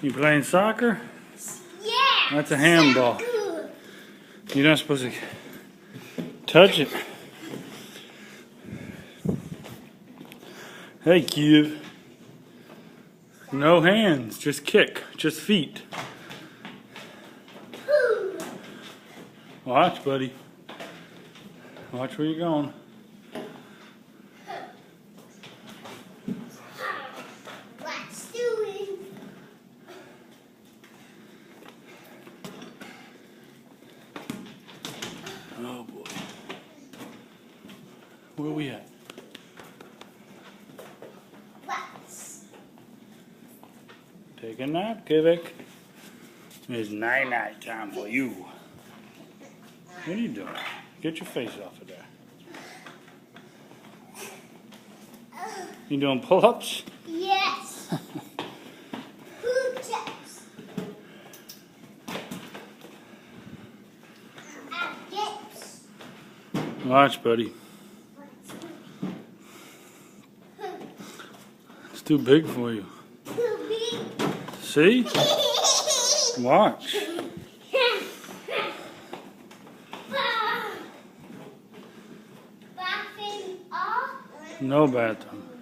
You playing soccer? Yeah. That's a handball. You're not supposed to touch it. Hey, kid. No hands, just kick, just feet. Watch, buddy. Watch where you're going. What's doing? Oh boy. Where we at? What's? Take a nap, Kivik. It's night-night time for you. What are you doing? Get your face off of there. You doing pull-ups? Yes. Push-ups. Dips. Watch, buddy. It's too big for you. Too big. See? Watch. Bathing off. No bathroom.